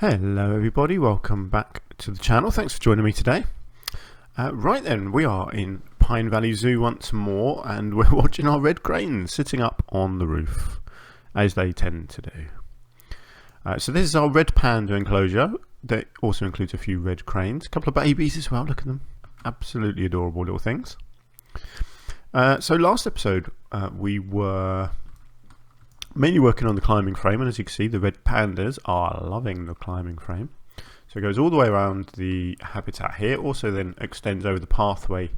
Hello everybody, welcome back to the channel. Thanks for joining me today. Right then, we are in Pine Valley Zoo once more and we're watching our red cranes sitting up on the roof, as they tend to do. So this is our Red Panda enclosure. That also includes a few red cranes, a couple of babies as well, look at them. Absolutely adorable little things. So last episode we were mainly working on the climbing frame, and as you can see the red pandas are loving the climbing frame. So it goes all the way around the habitat here, also then extends over the pathway,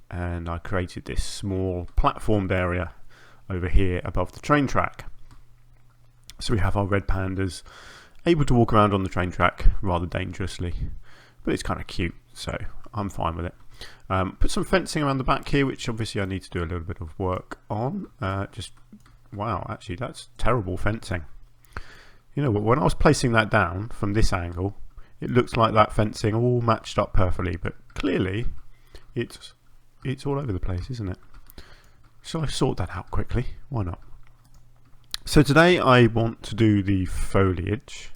and I created this small platformed area over here above the train track. So we have our red pandas able to walk around on the train track rather dangerously, but it's kind of cute, so I'm fine with it. Put some fencing around the back here, which obviously I need to do a little bit of work on. Wow, actually that's terrible fencing. You know, when I was placing that down from this angle, it looks like that fencing all matched up perfectly, but clearly it's all over the place, isn't it? Shall I sort that out quickly? Why not? So today I want to do the foliage,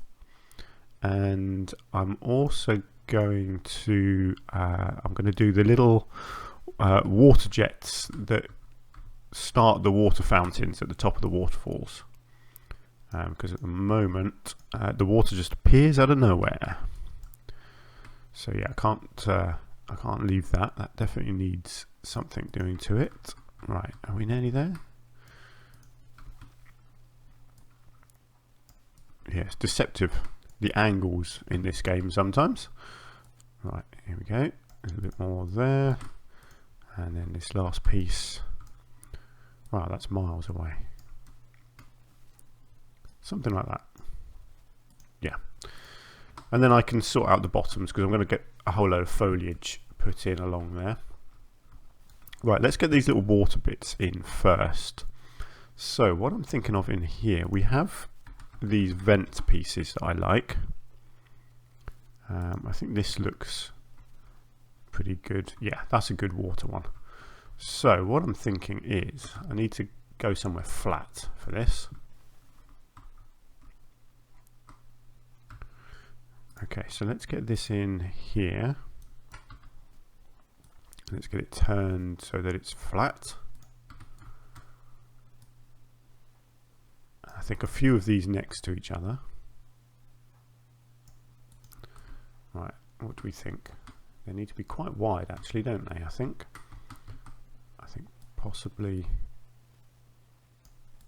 and I'm also going to do the little water jets that start the water fountains at the top of the waterfalls, because at the moment the water just appears out of nowhere. So yeah, I can't leave that. That definitely needs something doing to it. Right, are we nearly there? Yes, deceptive, the angles in this game sometimes. Right, here we go, a little bit more there, and then this last piece. Wow, that's miles away. Something like that. Yeah. And then I can sort out the bottoms, because I'm going to get a whole load of foliage put in along there. Right, let's get these little water bits in first. So what I'm thinking of in here, we have these vent pieces that I like. I think this looks pretty good. Yeah, that's a good water one. So what I'm thinking is I need to go somewhere flat for this. Okay, so let's get this in here. Let's get it turned so that it's flat. I think a few of these next to each other. Right, what do we think? They need to be quite wide actually, don't they? I think possibly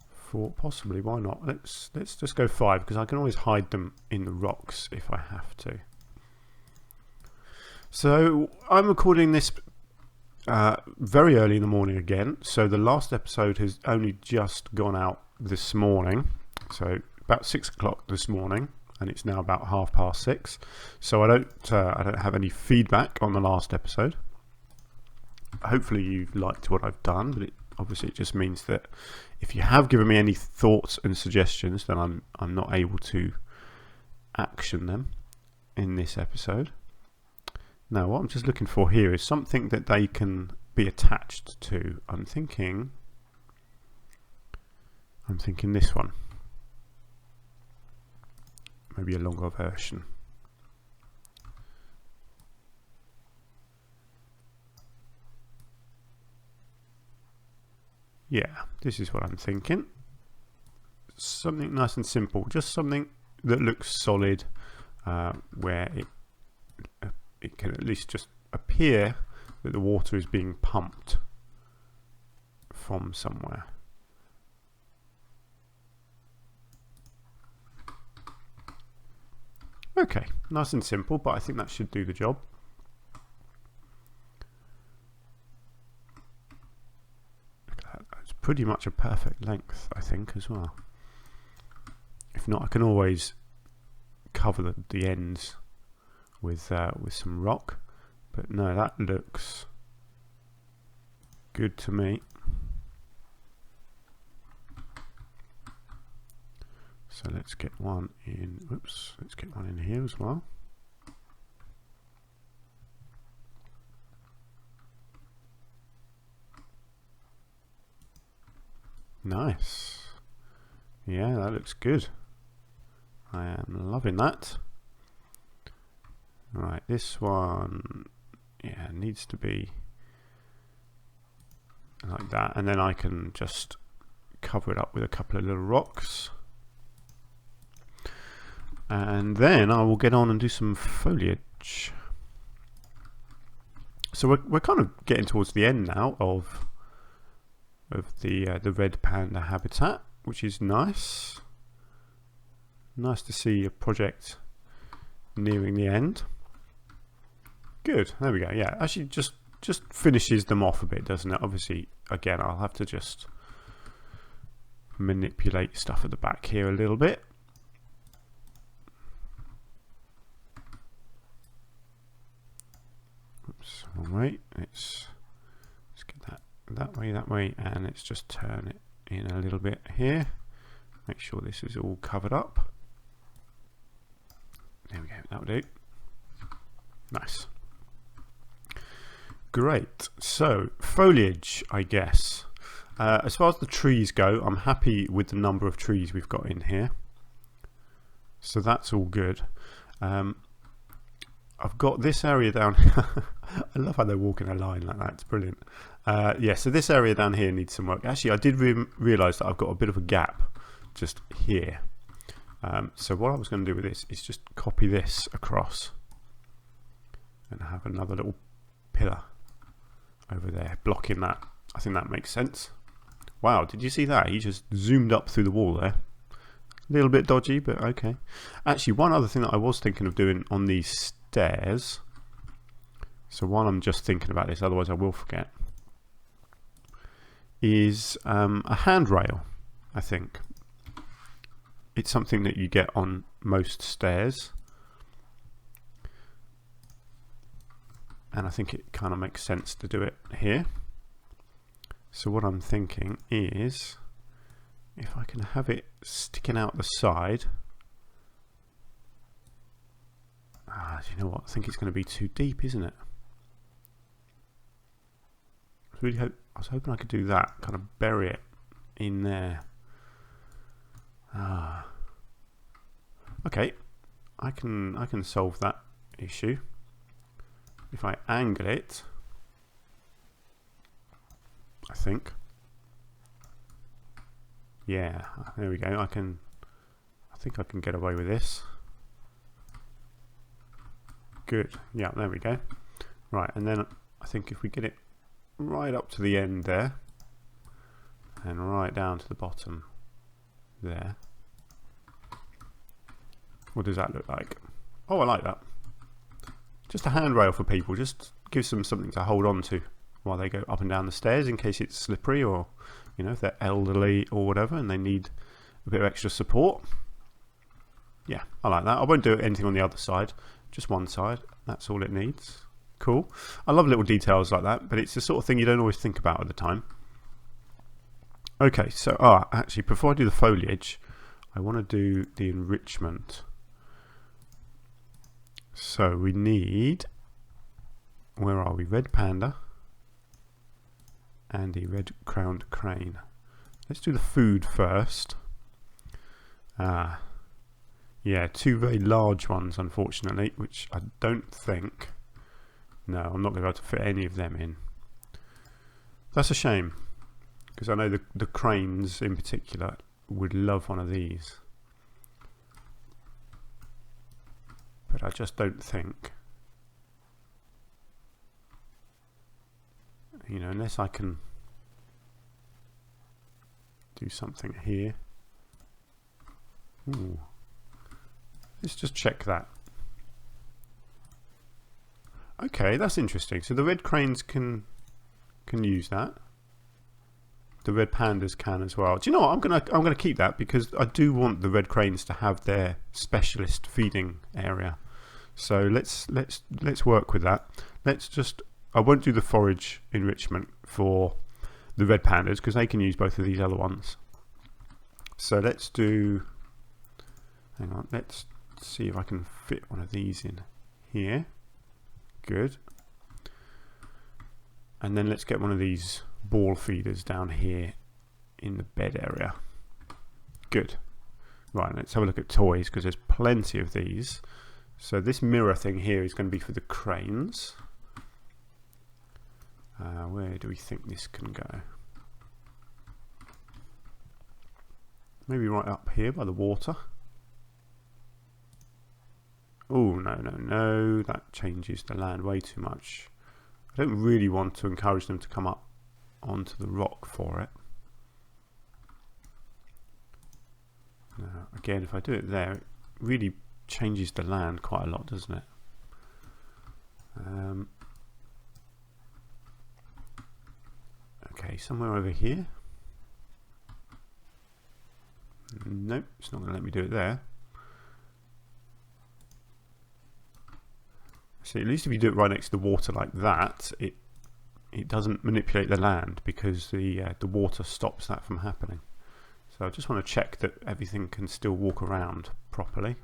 4, possibly, why not? Let's just go 5, because I can always hide them in the rocks if I have to. So I'm recording this very early in the morning again, so the last episode has only just gone out this morning, so about 6 o'clock this morning, and it's now about 6:30. So I don't have any feedback on the last episode. Hopefully you've liked what I've done, but obviously it just means that if you have given me any thoughts and suggestions, then I'm not able to action them in this episode. Now what I'm just looking for here is something that they can be attached to. I'm thinking this one, maybe a longer version. Yeah, this is what I'm thinking. Something nice and simple, just something that looks solid, where it can at least just appear that the water is being pumped from somewhere. Okay, nice and simple, but I think that should do the job. It's pretty much a perfect length, I think, as well. If not, I can always cover the ends with some rock, but no, that looks good to me. So let's get one in. Oops, let's get one in here as well. Nice. Yeah, that looks good. I am loving that. Right, this one, yeah, needs to be like that, and then I can just cover it up with a couple of little rocks, and then I will get on and do some foliage. So we're kind of getting towards the end now of the red panda habitat, which is nice. Nice to see a project nearing the end. Good, there we go. Yeah, actually just finishes them off a bit, doesn't it? Obviously, again, I'll have to just manipulate stuff at the back here a little bit. Oops, wrong way. Let's get that way, and let's just turn it in a little bit here. Make sure this is all covered up. There we go, that'll do. Nice. Great. So, foliage, I guess. As far as the trees go, I'm happy with the number of trees we've got in here. So that's all good. I've got this area down here. I love how they walk in a line like that. It's brilliant. Yeah, so this area down here needs some work. Actually, I did realise that I've got a bit of a gap just here. So what I was going to do with this is just copy this across and have another little pillar over there blocking that. I think that makes sense. Wow, did you see that? He just zoomed up through the wall there. A little bit dodgy, but okay. Actually, one other thing that I was thinking of doing on these stairs, so while I'm just thinking about this, otherwise I will forget, is a handrail, I think. It's something that you get on most stairs, and I think it kind of makes sense to do it here. So what I'm thinking is, if I can have it sticking out the side. You know what? I think it's going to be too deep, isn't it? I was hoping I could do that, kind of bury it in there. Okay, I can solve that issue if I angle it. I think. Yeah, there we go. I think I can get away with this. Good. Yeah, there we go. Right, and then I think if we get it right up to the end there and right down to the bottom there. What does that look like? Oh, I like that. Just a handrail for people. Just gives them something to hold on to while they go up and down the stairs in case it's slippery, or you know, if they're elderly or whatever and they need a bit of extra support. Yeah, I like that. I won't do anything on the other side, just one side. That's all it needs. Cool. I love little details like that, but it's the sort of thing you don't always think about at the time. Okay, so actually, before I do the foliage, I want to do the enrichment. So we need, where are we? Red panda and the red-crowned crane. Let's do the food first. Yeah, two very large ones, unfortunately, which I don't think. No, I'm not going to be able to fit any of them in. That's a shame, because I know the cranes in particular would love one of these. But I just don't think, you know, unless I can do something here. Ooh. Let's just check that. Okay, that's interesting. So the red cranes can use that. The red pandas can as well. Do you know what? I'm gonna keep that, because I do want the red cranes to have their specialist feeding area. So let's work with that. I won't do the forage enrichment for the red pandas because they can use both of these other ones. So let's do, hang on, let's see if I can fit one of these in here. Good. And then let's get one of these ball feeders down here in the bed area. Good. Right, let's have a look at toys, because there's plenty of these. So this mirror thing here is going to be for the cranes. Where do we think this can go? Maybe right up here by the water. Oh, no, no, no. That changes the land way too much. I don't really want to encourage them to come up onto the rock for it. Now, again, if I do it there, it really changes the land quite a lot, doesn't it? Okay, somewhere over here. Nope, it's not going to let me do it there. See, at least if you do it right next to the water like that, it doesn't manipulate the land, because the water stops that from happening. So I just want to check that everything can still walk around properly.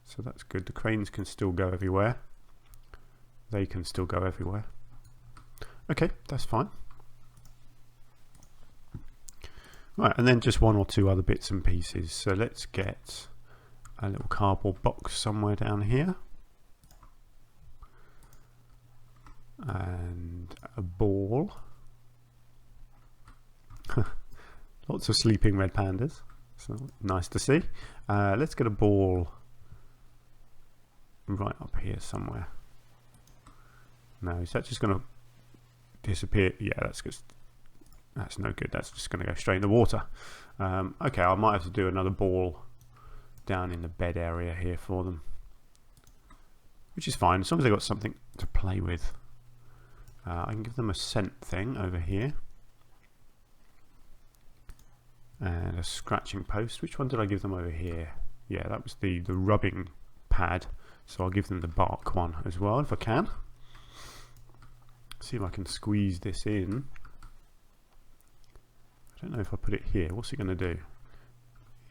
So that's good. The cranes can still go everywhere. They can still go everywhere. Okay, that's fine. Right, and then just one or two other bits and pieces. So let's get a little cardboard box somewhere down here. And a ball. Lots of sleeping red pandas, so nice to see. Let's get a ball right up here somewhere. No, is that just going to disappear? Yeah, that's no good. That's just going to go straight in the water. Okay, I might have to do another ball down in the bed area here for them, which is fine as long as they've got something to play with. I can give them a scent thing over here. And a scratching post. Which one did I give them over here? Yeah, that was the rubbing pad. So I'll give them the bark one as well if I can. See if I can squeeze this in. I don't know if I put it here. What's it going to do?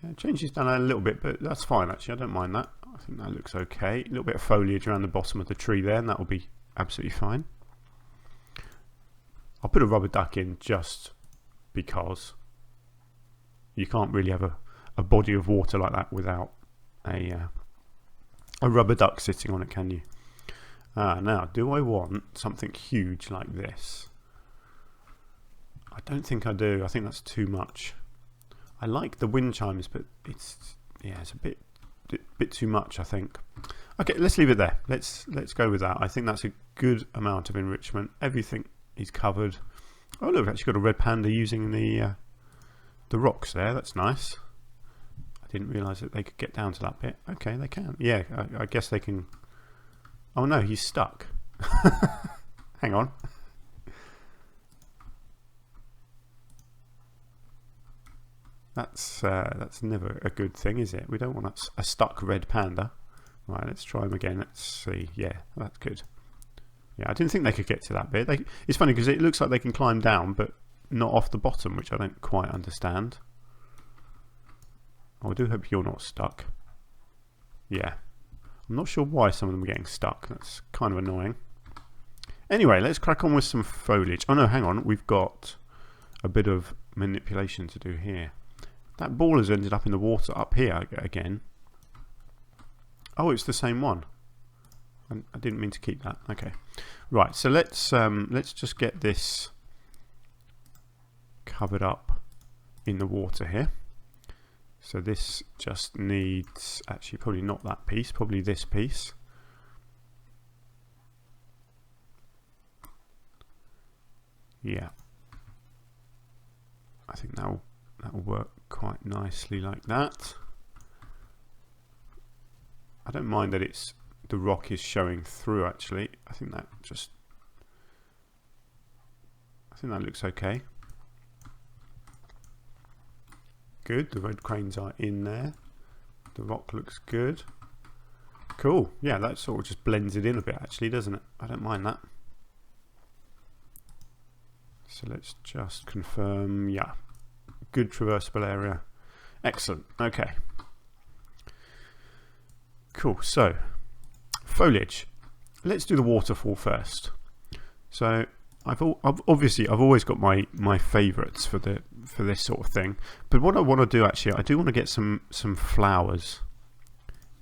Yeah, it changes down a little bit, but that's fine actually. I don't mind that. I think that looks okay. A little bit of foliage around the bottom of the tree there, and that will be absolutely fine. I'll put a rubber duck in just because you can't really have a body of water like that without a rubber duck sitting on it, can you? Now, do I want something huge like this? I don't think I do. I think that's too much. I like the wind chimes, but it's a bit too much, I think. Okay, let's leave it there. Let's go with that. I think that's a good amount of enrichment. Everything is covered. Oh look, we've actually got a red panda using the rocks there. That's nice. I didn't realise that they could get down to that bit. Okay, they can. Yeah, I guess they can. Oh no, he's stuck. Hang on. That's never a good thing, is it? We don't want a stuck red panda. Right, let's try him again. Let's see. Yeah, that's good. Yeah, I didn't think they could get to that bit. It's funny because it looks like they can climb down, but not off the bottom, which I don't quite understand. Oh, I do hope you're not stuck. Yeah. I'm not sure why some of them are getting stuck. That's kind of annoying. Anyway, let's crack on with some foliage. Oh no, hang on. We've got a bit of manipulation to do here. That ball has ended up in the water up here again. Oh, it's the same one. I didn't mean to keep that. Okay. Right, so let's just get this covered up in the water here. So this just needs, actually probably not that piece, probably this piece. Yeah. I think that'll work quite nicely like that. I don't mind that the rock is showing through actually. I think that looks okay. Good, the red cranes are in there. The rock looks good. Cool, yeah, that sort of just blends it in a bit actually, doesn't it? I don't mind that. So let's just confirm, yeah, good traversable area. Excellent, okay. Cool, so foliage. Let's do the waterfall first. So I've always got my favourites for this sort of thing. But what I want to do actually, I do want to get some flowers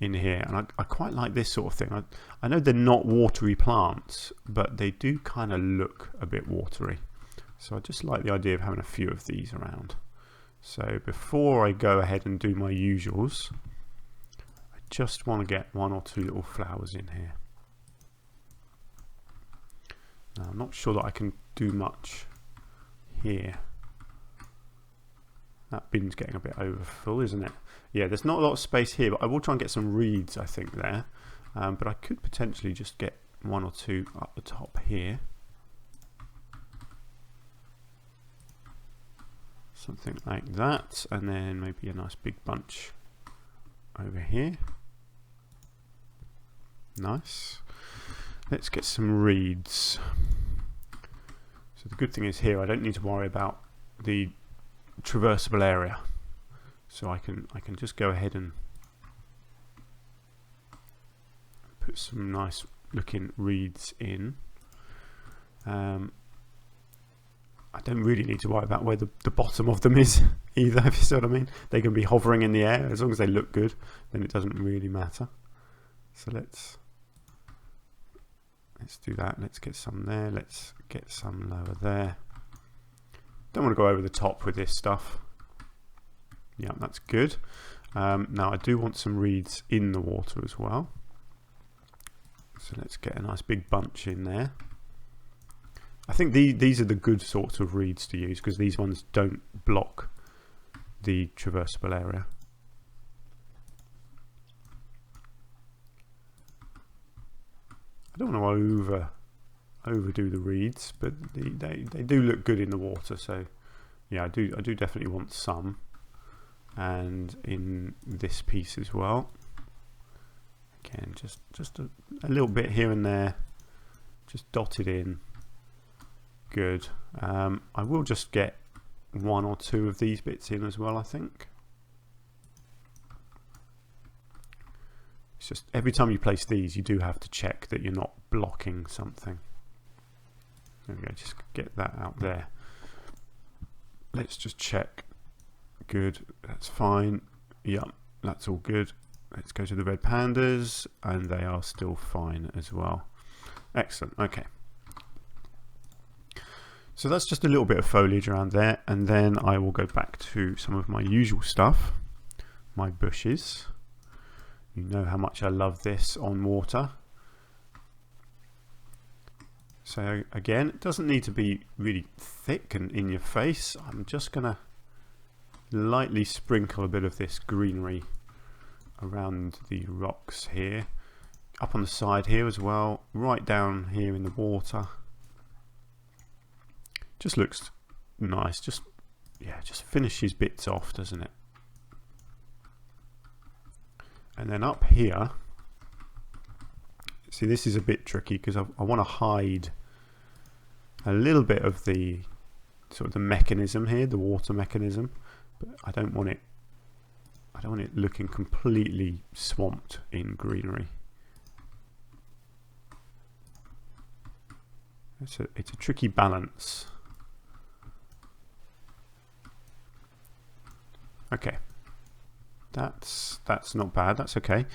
in here, and I quite like this sort of thing. I know they're not watery plants, but they do kind of look a bit watery. So I just like the idea of having a few of these around. So before I go ahead and do my usuals, I just want to get 1 or 2 little flowers in here. Now, I'm not sure that I can do much here. That bin's getting a bit overfull, isn't it? Yeah, there's not a lot of space here, but I will try and get some reeds, I think, there. But I could potentially just get 1 or 2 up the top here. Something like that, and then maybe a nice big bunch over here. Nice. Let's get some reeds. So the good thing is here I don't need to worry about the traversable area, so I can just go ahead and put some nice looking reeds in. I don't really need to worry about where the bottom of them is either, if you see what I mean. They can be hovering in the air. As long as they look good, then it doesn't really matter. So let's do that. Let's get some there. Let's get some lower there. Don't want to go over the top with this stuff. Yeah, that's good. Now I do want some reeds in the water as well. So let's get a nice big bunch in there. I think these are the good sorts of reeds to use, because these ones don't block the traversable area. I don't want to overdo the reeds, but they do look good in the water. So yeah, I do definitely want some, and in this piece as well. Again, just a little bit here and there, just dotted in. Good. I will just get 1 or 2 of these bits in as well, I think. It's just every time you place these, you do have to check that you're not blocking something. There we go, just get that out there. Let's just check. Good, that's fine. Yep, that's all good. Let's go to the red pandas, and they are still fine as well. Excellent, okay. So that's just a little bit of foliage around there, and then I will go back to some of my usual stuff, my bushes. You know how much I love this on water. So again, it doesn't need to be really thick and in your face. I'm just going to lightly sprinkle a bit of this greenery around the rocks here, up on the side here as well, right down here in the water. Just looks nice. Just finishes bits off, doesn't it? And then up here, see, this is a bit tricky because I want to hide a little bit of the sort of the mechanism here, the water mechanism, but I don't want it looking completely swamped in greenery. It's a tricky balance. Okay, that's not bad. That's okay.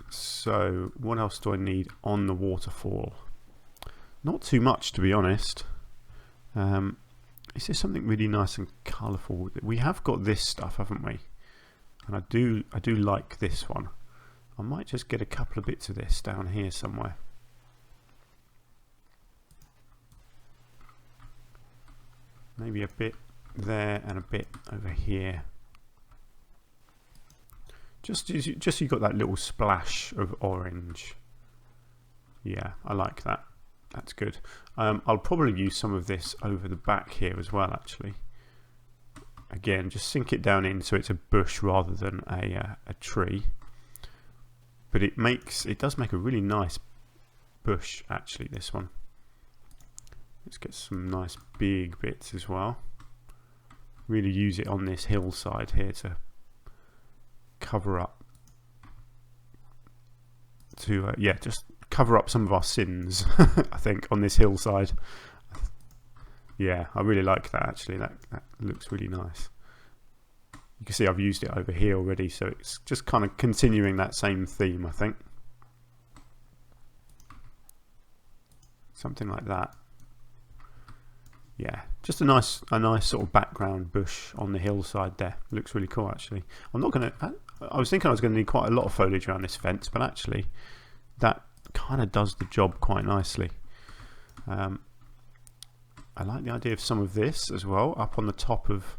So what else do I need on the waterfall? Not too much, to be honest. Is there something really nice and colourful? We have got this stuff, haven't we? And I do like this one. I might just get a couple of bits of this down here somewhere. Maybe a bit there and a bit over here. Just so you got that little splash of orange. Yeah, I like that. That's good. I'll probably use some of this over the back here as well, actually. Again, just sink it down in so it's a bush rather than a tree. But it does make a really nice bush, actually, this one. Let's get some nice big bits as well. Really use it on this hillside here to cover up, just cover up some of our sins. I think on this hillside. Yeah, I really like that, actually. That looks really nice. You can see I've used it over here already, so it's just kind of continuing that same theme, I think. Something like that. Yeah, just a nice sort of background bush on the hillside there. Looks really cool, actually. I'm not going to... I was thinking I was going to need quite a lot of foliage around this fence, but actually that kind of does the job quite nicely. I like the idea of some of this as well, up on the top of...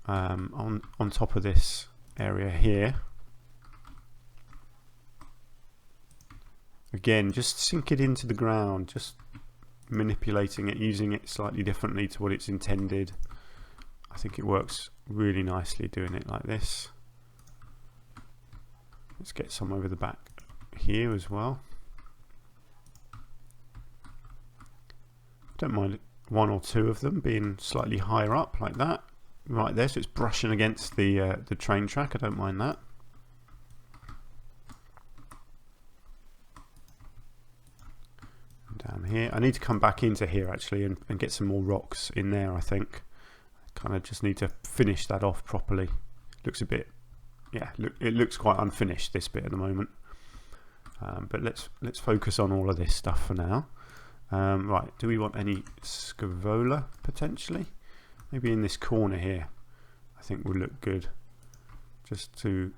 on top of this area here. Again, just sink it into the ground, just manipulating it, using it slightly differently to what it's intended. I think it works really nicely doing it like this. Let's get some over the back here as well. Don't mind one or two of them being slightly higher up like that, right there, so it's brushing against the train track. I don't mind that. Down here, I need to come back into here actually and get some more rocks in there. I think I kind of just need to finish that off properly. Looks a bit, yeah, it looks quite unfinished, this bit at the moment. But let's focus on all of this stuff for now. Right, do we want any scavola potentially? Maybe in this corner here, I think will look good, just to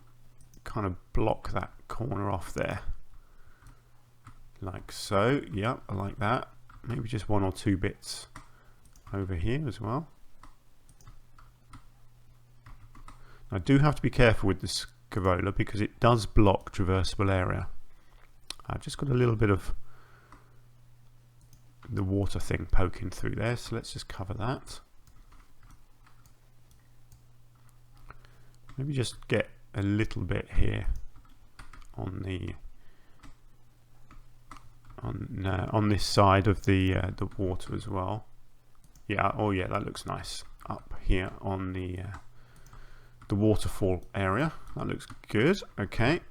kind of block that corner off there. Like so. Yeah, I like that. Maybe just one or two bits over here as well. I do have to be careful with the scavola because it does block traversable area. I've just got a little bit of the water thing poking through there, so let's just cover that. Maybe just get a little bit here on the on this side of the water as well. Yeah, oh yeah, that looks nice up here on the waterfall area. That looks good. Okay,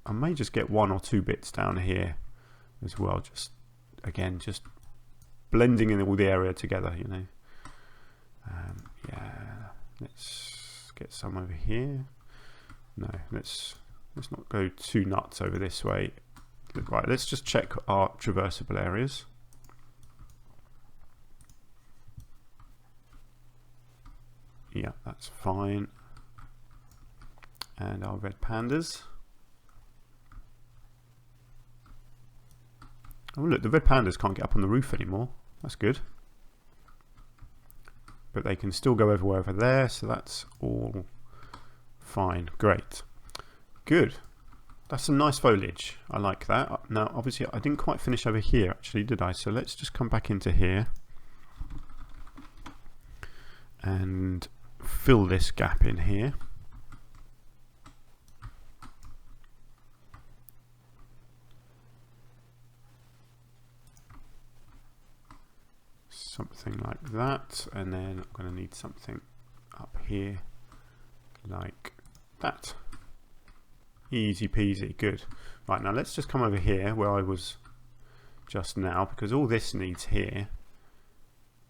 I may just get one or two bits down here as well. Just again, just blending in all the area together, you know. Yeah, let's get some over here. No, let's not go too nuts over this way. Right, let's just check our traversable areas. Yeah, that's fine. And our red pandas. Oh look, the red pandas can't get up on the roof anymore. That's good. But they can still go over there, so that's all fine. Great. Good. That's some nice foliage. I like that. Now, obviously, I didn't quite finish over here, actually, did I? So let's just come back into here and fill this gap in here. Something like that, and then I'm going to need something up here like that. Easy peasy, good. Right, now let's just come over here where I was just now, because all this needs here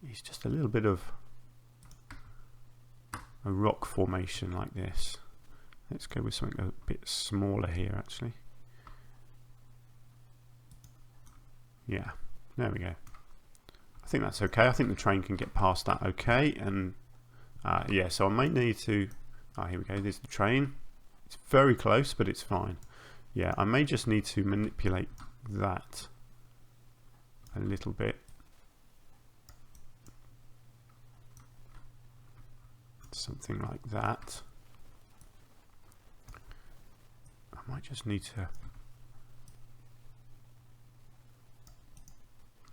is just a little bit of a rock formation like this. Let's go with something a bit smaller here actually. Yeah, there we go. I think that's okay. I think the train can get past that okay. And yeah, so I may need to, here we go, there's the train. It's very close, but it's fine. Yeah, I may just need to manipulate that a little bit. Something like that. I might just need to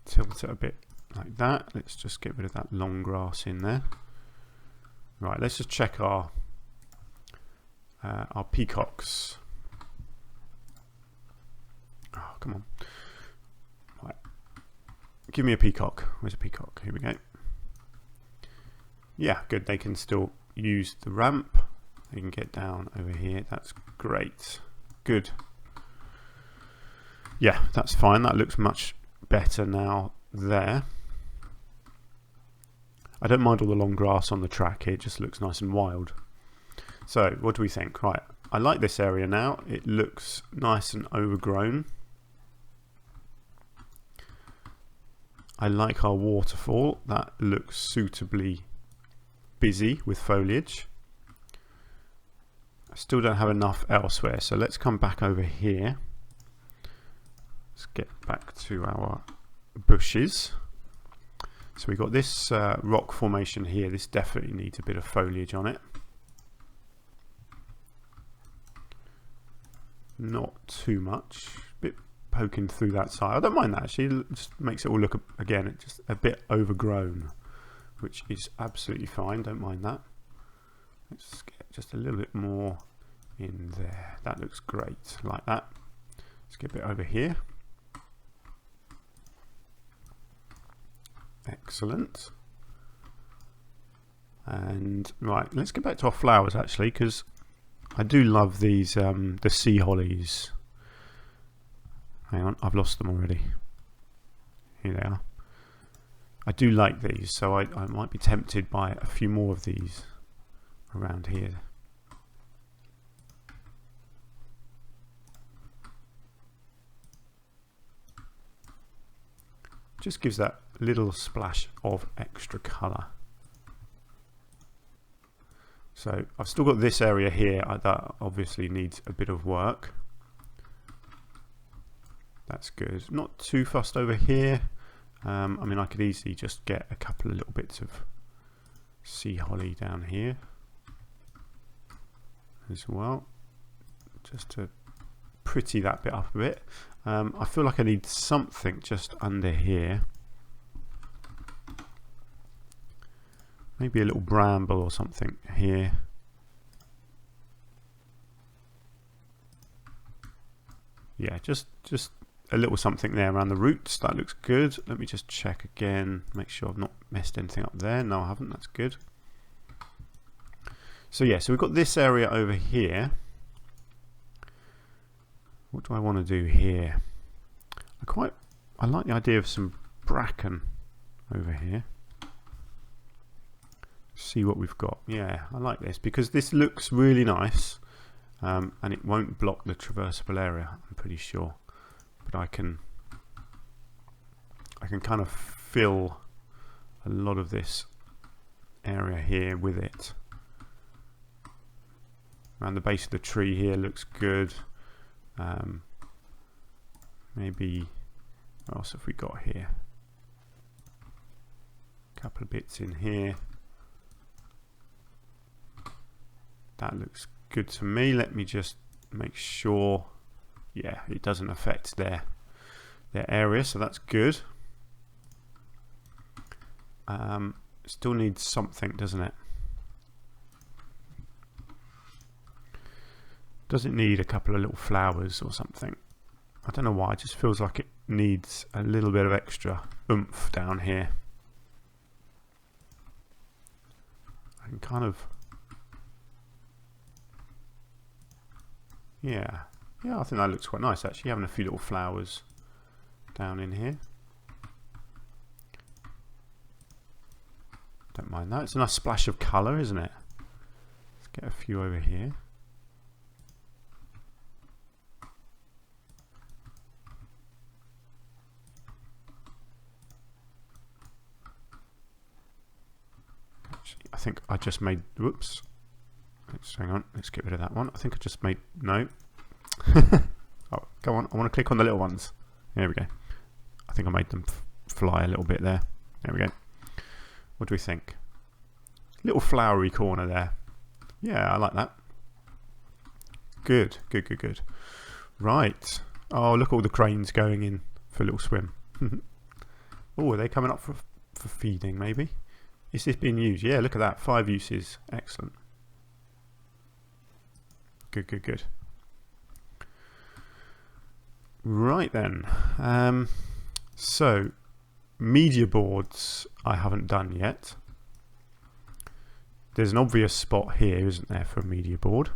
tilt it a bit like that. Let's just get rid of that long grass in there. Right, let's just check our peacocks. Oh, come on. Right. Give me a peacock. Where's a peacock? Here we go. Yeah, good. They can still use the ramp. They can get down over here. That's great. Good. Yeah, that's fine. That looks much better now there. I don't mind all the long grass on the track here, it just looks nice and wild. So what do we think? Right, I like this area now, it looks nice and overgrown. I like our waterfall, that looks suitably busy with foliage. I still don't have enough elsewhere, so let's come back over here. Let's get back to our bushes. So we've got this rock formation here, this definitely needs a bit of foliage on it. Not too much, a bit poking through that side. I don't mind that actually, it just makes it all look, again, it's just a bit overgrown, which is absolutely fine, don't mind that. Let's get just a little bit more in there, that looks great, like that. Let's get a bit over here. Excellent. And right, let's get back to our flowers actually, because I do love these, the sea hollies. Hang on, I've lost them already. Here they are. I do like these, so I might be tempted by a few more of these around here. Just gives that little splash of extra colour. So I've still got this area here that obviously needs a bit of work. That's good. Not too fussed over here. I mean, I could easily just get a couple of little bits of sea holly down here as well, just to pretty that bit up a bit. I feel like I need something just under here. Maybe a little bramble or something here. Yeah, just a little something there around the roots. That looks good. Let me just check again, make sure I've not messed anything up there. No, I haven't. That's good. So yeah, so we've got this area over here. What do I want to do here? I like the idea of some bracken over here. See what we've got. Yeah, I like this because this looks really nice, and it won't block the traversable area, I'm pretty sure. But I can kind of fill a lot of this area here with it. Around the base of the tree here looks good. Maybe what else have we got here? A couple of bits in here. That looks good to me. Let me just make sure, yeah, it doesn't affect their area, so that's good. Still needs something, doesn't it? Does it need a couple of little flowers or something? I don't know why, it just feels like it needs a little bit of extra oomph down here. I can kind of, yeah, I think that looks quite nice actually, having a few little flowers down in here. Don't mind that, it's a nice splash of colour, isn't it? Let's get a few over here. Actually, I think I just made, whoops. Let's hang on, let's get rid of that one. I think I just made, no. Oh, go on, I want to click on the little ones. There we go. I think I made them fly a little bit there. There we go. What do we think? Little flowery corner there. Yeah, I like that. Good, good, good, good. Right. Oh, look at all the cranes going in for a little swim. Oh, are they coming up for feeding maybe? Is this being used? Yeah, look at that. 5 uses. Excellent. Good, good, good. Right then. So, media boards I haven't done yet. There's an obvious spot here, isn't there, for a media board?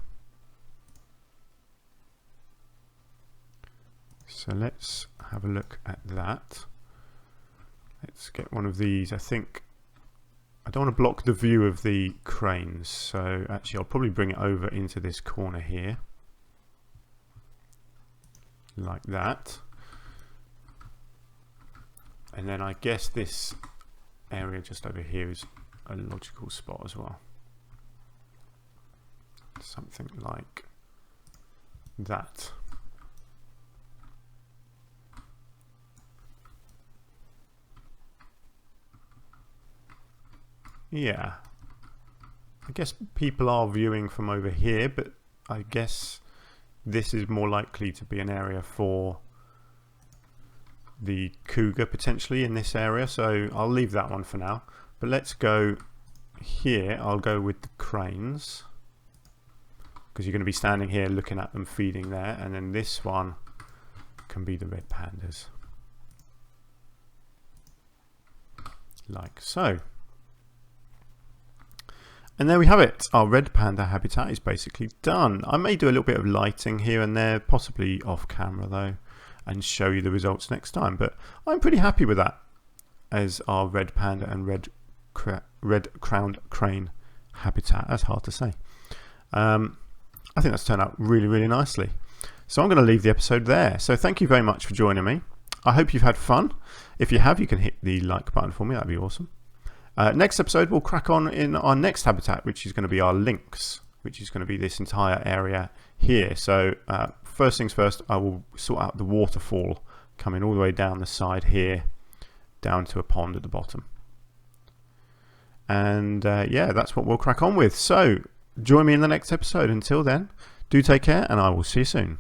So let's have a look at that. Let's get one of these. I think I don't want to block the view of the cranes, so actually I'll probably bring it over into this corner here, like that. And then I guess this area just over here is a logical spot as well. Something like that. Yeah. I guess people are viewing from over here, but I guess this is more likely to be an area for the cougar potentially in this area, so I'll leave that one for now. But let's go here. I'll go with the cranes, because you're going to be standing here looking at them feeding there, and then this one can be the red pandas, like so. And there we have it. Our red panda habitat is basically done. I may do a little bit of lighting here and there, possibly off camera though, and show you the results next time, but I'm pretty happy with that as our red panda and red crowned crane habitat. That's hard to say. I think that's turned out really nicely. So I'm going to leave the episode there. So thank you very much for joining me. I hope you've had fun. If you have, you can hit the like button for me. That'd be awesome. Next episode, we'll crack on in our next habitat, which is going to be our lynx, which is going to be this entire area here. So first things first, I will sort out the waterfall coming all the way down the side here, down to a pond at the bottom. And yeah, that's what we'll crack on with. So join me in the next episode. Until then, do take care, and I will see you soon.